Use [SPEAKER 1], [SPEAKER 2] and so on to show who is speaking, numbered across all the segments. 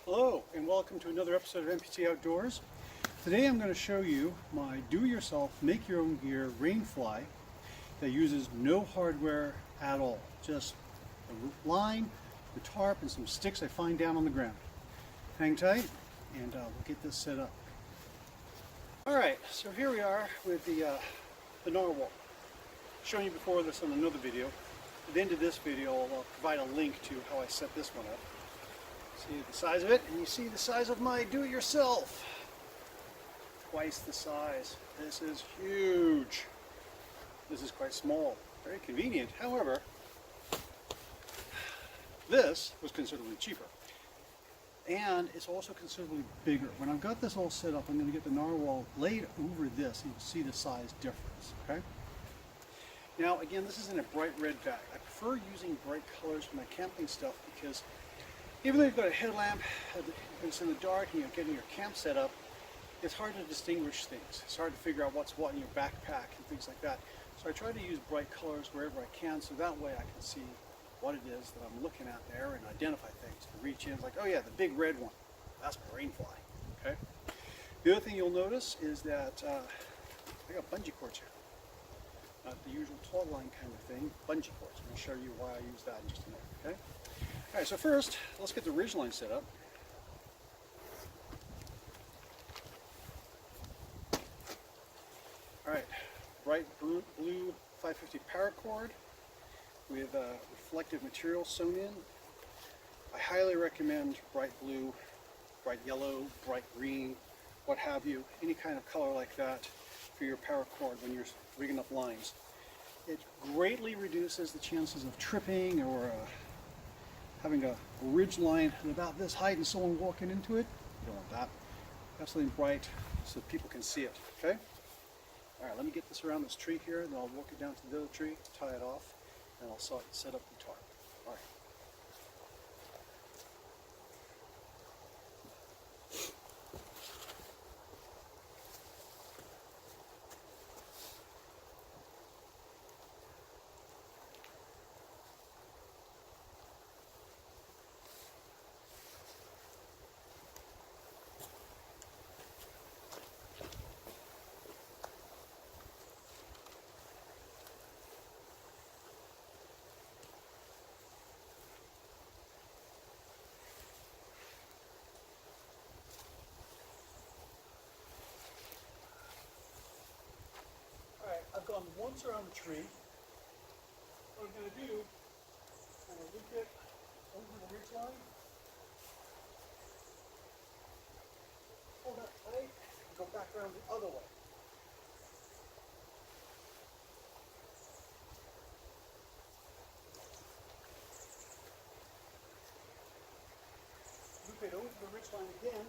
[SPEAKER 1] Hello and welcome to another episode of Amputee Outdoors. Today I'm going to show you my do-it-yourself, make-your-own gear rainfly that uses no hardware at all. Just a line, the tarp, and some sticks I find down on the ground. Hang tight and we'll get this set up. Alright, so here we are with the Gnarwhal. Shown you before this on another video. At the end of this video I'll provide a link to how I set this one up. See the size of it, and you see the size of my do-it-yourself. Twice the size. This is huge. This is quite small. Very convenient. However, this was considerably cheaper. And it's also considerably bigger. When I've got this all set up, I'm going to get the Gnarwhal laid over this, and you'll see the size difference. Okay? Now, again, this is in a bright red bag. I prefer using bright colors for my camping stuff because even though you've got a headlamp, it's in the dark, and you're getting your camp set up, it's hard to distinguish things. It's hard to figure out what's what in your backpack and things like that. So I try to use bright colors wherever I can, so that way I can see what it is that I'm looking at there and identify things. To reach in, it's like, oh yeah, the big red one. That's my rainfly. Okay. The other thing you'll notice is that I got bungee cords here. Not the usual taut line kind of thing, bungee cords. I'm going to show you why I use that in just a minute. Okay. All right, so first, let's get the ridgeline set up. All right, bright blue 550 paracord with reflective material sewn in. I highly recommend bright blue, bright yellow, bright green, what have you, any kind of color like that for your paracord when you're rigging up lines. It greatly reduces the chances of tripping or having a ridge line about this height and someone walking into it. You don't want that. Have something bright so that people can see it, okay? All right, let me get this around this tree here, and then I'll walk it down to the other tree, tie it off, and I'll set up the tarp. All right. I've gone once around the tree. What I'm going to do, I'm going to loop it over the ridge line, hold that tight, and go back around the other way. Loop it over the ridge line again,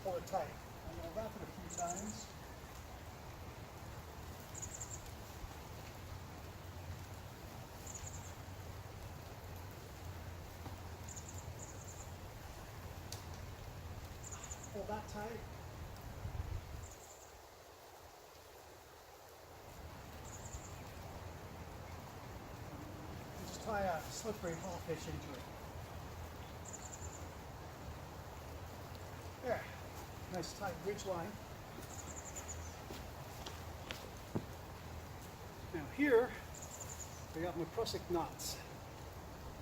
[SPEAKER 1] hold it tight. I'm going to wrap it a few times. Hold that tight. And just tie a slippery hawfish into it. There. Nice tight ridge line. Now here, I got my Prussic knots.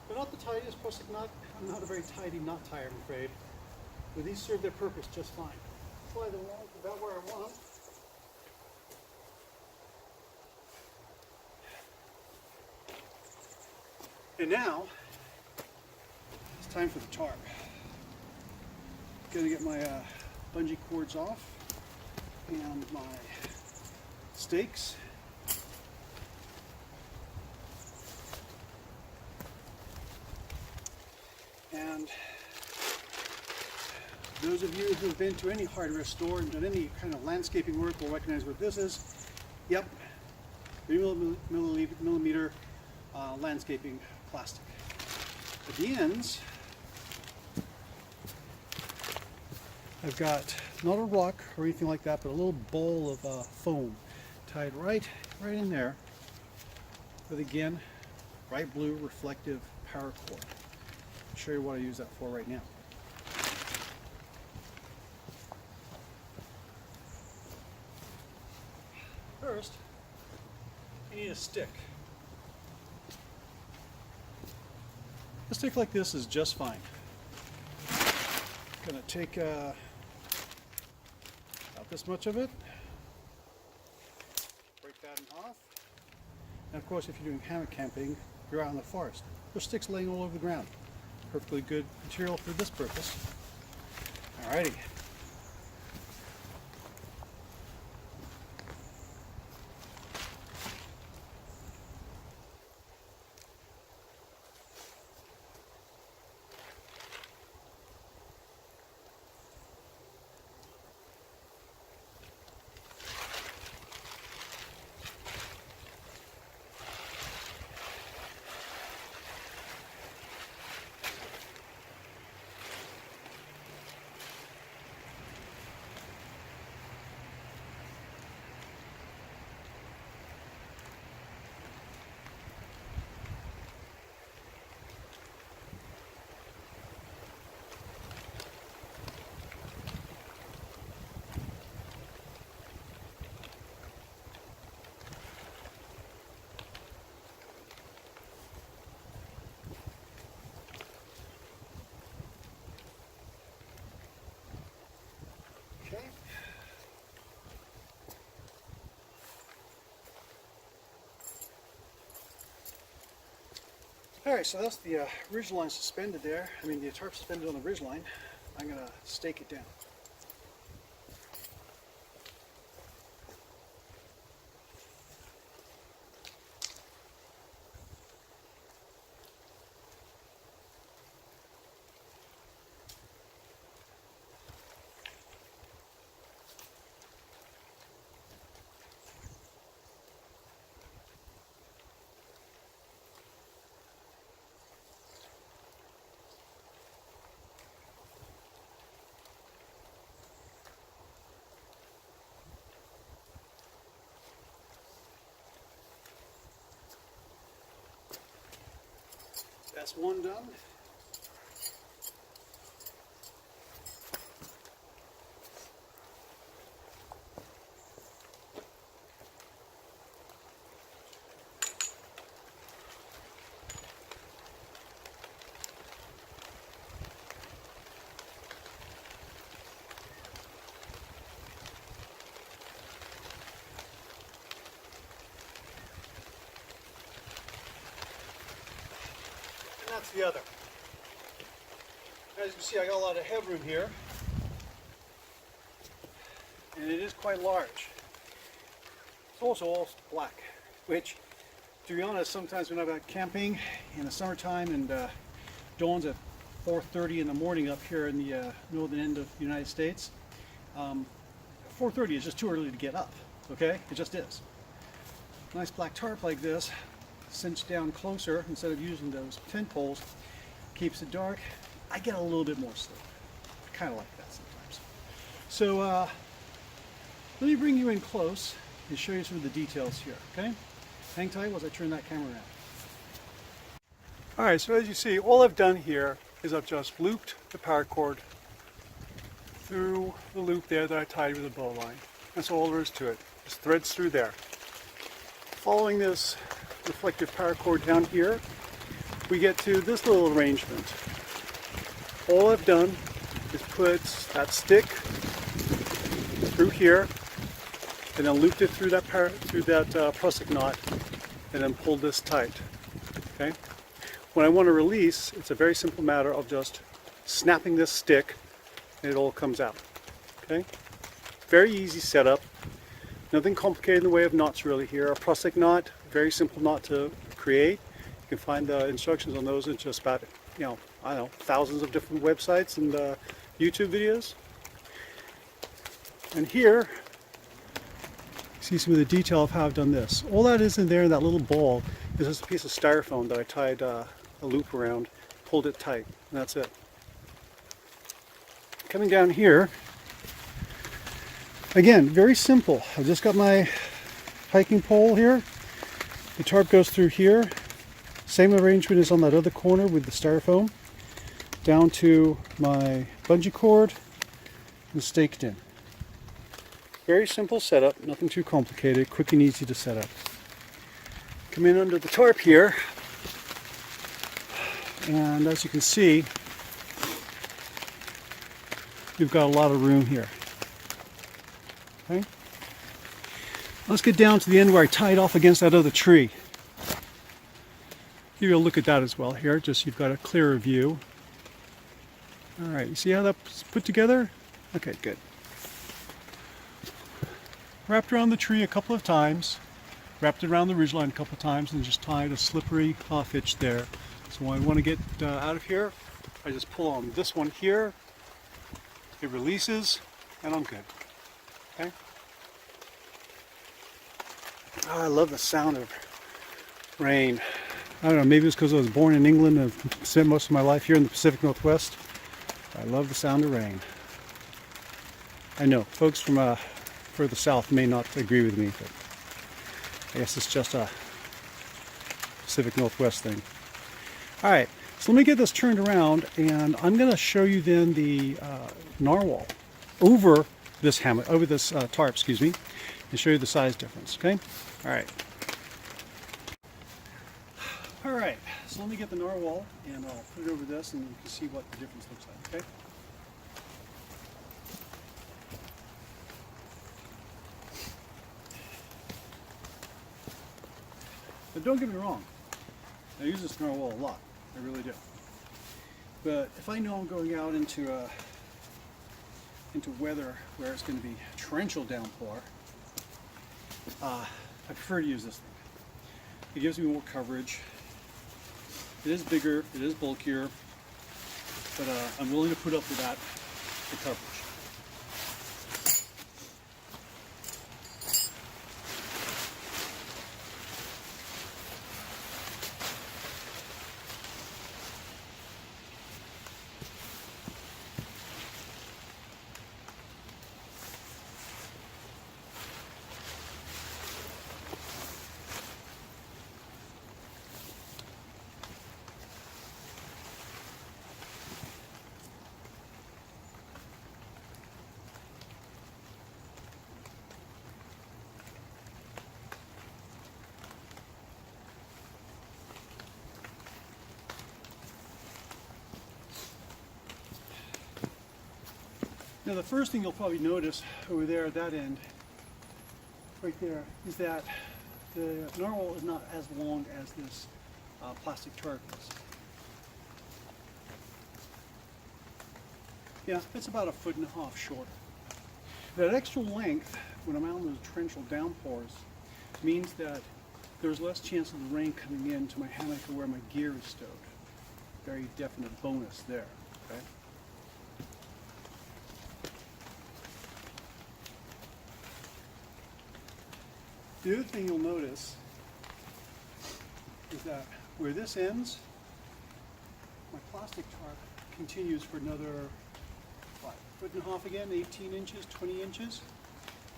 [SPEAKER 1] They're not the tightest Prussic knot. I'm not a very tidy knot tie, I'm afraid. But these serve their purpose just fine. Slide them along about where I want them. And now, it's time for the tarp. Gonna get my bungee cords off and my stakes. And those of you who've been to any hardware store and done any kind of landscaping work will recognize what this is. Yep, 3mm landscaping plastic. At the ends, I've got not a rock or anything like that, but a little bowl of foam tied right in there with, again, bright blue reflective paracord. show you what I use that for right now. First, you need a stick. A stick like this is just fine. Gonna take about this much of it, break that in half. And of course, if you're doing hammock camping, you're out in the forest. There's sticks laying all over the ground. Perfectly good material for this purpose. Alrighty. Alright, so that's the ridgeline suspended there. I mean, the tarp suspended on the ridgeline. I'm going to stake it down. That's one done. That's the other. As you can see, I got a lot of headroom here, and it is quite large. It's also all black, which, to be honest, sometimes when I'm out camping in the summertime and dawns at 4:30 in the morning up here in the northern end of the United States, 4:30 is just too early to get up. Okay, it just is. Nice black tarp like this, cinched down closer instead of using those tent poles, keeps it dark. I get a little bit more sleep. I kind of like that sometimes. So let me bring you in close and show you some of the details here, okay? Hang tight as I turn that camera around. All right, so as you see, all I've done here is I've just looped the paracord through the loop there that I tied with a bow line. That's all there is to it. Just threads through there. Following this reflective paracord down here, we get to this little arrangement. All I've done is put that stick through here, and then looped it through that prusik knot, and then pulled this tight. Okay. When I want to release, it's a very simple matter of just snapping this stick, and it all comes out. Okay. Very easy setup. Nothing complicated in the way of knots really here. A prusik knot, very simple knot to create. You can find the instructions on those in just about, I don't know, thousands of different websites and YouTube videos. And here, you see some of the detail of how I've done this. All that is in there in that little ball is just a piece of styrofoam that I tied a loop around, pulled it tight, and that's it. Coming down here, again, very simple. I've just got my hiking pole here. The tarp goes through here. Same arrangement as on that other corner with the styrofoam. down to my bungee cord and staked in. Very simple setup, nothing too complicated, quick and easy to set up. Come in under the tarp here, and as you can see, you've got a lot of room here. Okay? Let's get down to the end where I tie it off against that other tree. Give you a look at that as well here, just so you've got a clearer view. Alright, you see how that's put together? Okay, good. Wrapped around the tree a couple of times, wrapped it around the ridgeline a couple of times, and just tied a slippery half hitch there. So when I want to get out of here, I just pull on this one here, it releases, and I'm good. Okay? Oh, I love the sound of rain. I don't know, maybe it's because I was born in England and I've spent most of my life here in the Pacific Northwest. I love the sound of rain. I know, folks from further south may not agree with me, but I guess it's just a Pacific Northwest thing. Alright, so let me get this turned around, and I'm going to show you then the Gnarwhal over this hammock, over this tarp, excuse me, and show you the size difference, okay? Alright. Alright, so let me get the Gnarwhal, and I'll put it over this, and you can see what the difference looks like, okay? But don't get me wrong, I use this Gnarwhal a lot, I really do. But if I know I'm going out into weather where it's going to be torrential downpour, I prefer to use this thing. It gives me more coverage. It is bigger, it is bulkier, but I'm willing to put up with that for coverage. Now the first thing you'll probably notice over there at that end, right there, is that the Gnarwhal is not as long as this plastic tarp is. Yeah, it's about 1.5 feet shorter. That extra length, when I'm out in those torrential downpours, means that there's less chance of the rain coming into my hammock or where my gear is stowed. Very definite bonus there, okay? The other thing you'll notice is that where this ends, my plastic tarp continues for another, what, 1.5 feet again, 18 inches, 20 inches.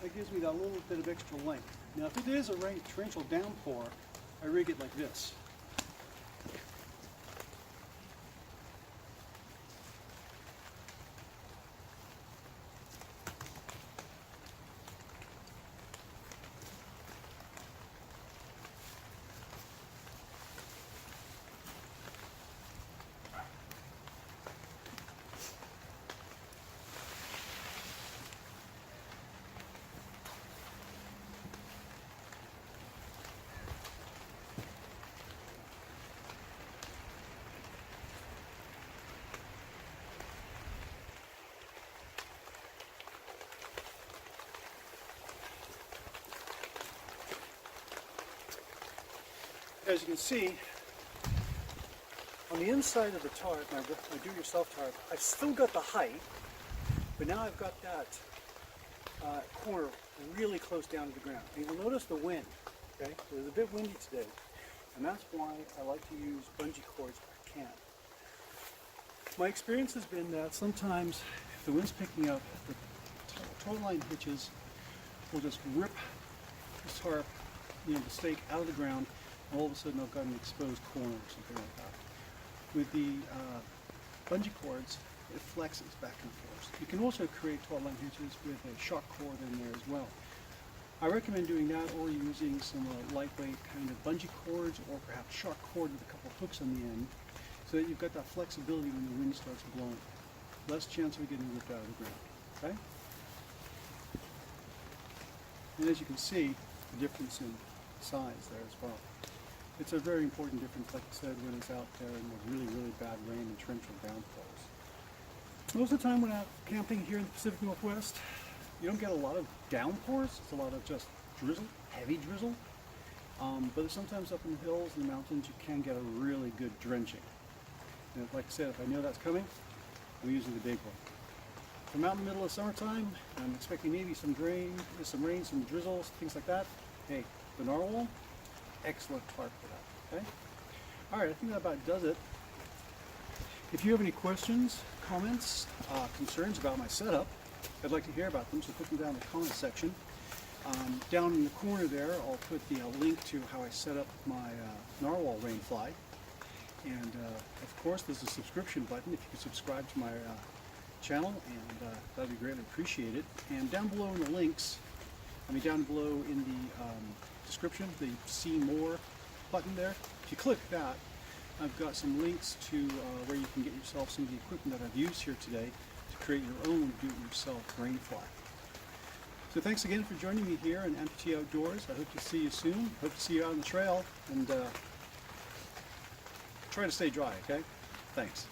[SPEAKER 1] That gives me that little bit of extra length. Now if it is a torrential downpour, I rig it like this. As you can see, on the inside of the tarp, my do-it-yourself tarp, I've still got the height, but now I've got that corner really close down to the ground. And you'll notice the wind, okay? It was a bit windy today, and that's why I like to use bungee cords if I can. My experience has been that sometimes if the wind's picking up, the tow line hitches will just rip the tarp, the stake out of the ground. All of a sudden I've got an exposed corner or something like that. With the bungee cords, it flexes back and forth. You can also create taut line hitches with a shock cord in there as well. I recommend doing that, or using some lightweight kind of bungee cords, or perhaps shock cord with a couple hooks on the end, so that you've got that flexibility when the wind starts blowing. Less chance of getting ripped out of the ground. Okay? And as you can see, the difference in size there as well. It's a very important difference, like I said, when it's out there in the really, really bad rain and torrential downpours. Most of the time when I'm camping here in the Pacific Northwest, you don't get a lot of downpours. It's a lot of just drizzle, heavy drizzle. But sometimes up in the hills and the mountains, you can get a really good drenching. And like I said, if I know that's coming, I'm using the big one. If I'm out in the middle of summertime, I'm expecting maybe some rain, some drizzles, things like that. Hey, the Gnarwhal, excellent tarp for that. Okay? All right, I think that about does it. If you have any questions, comments, concerns about my setup, I'd like to hear about them, so put them down in the comment section. Down in the corner there, I'll put the link to how I set up my Gnarwhal rainfly. And of course, there's a subscription button if you could subscribe to my channel, and that'd be greatly appreciated. And down below in the links, down below in the description, the See More button there, if you click that, I've got some links to where you can get yourself some of the equipment that I've used here today to create your own do-it-yourself rainfly. So thanks again for joining me here in Amputee Outdoors. I hope to see you soon. Hope to see you out on the trail, and try to stay dry, okay? Thanks.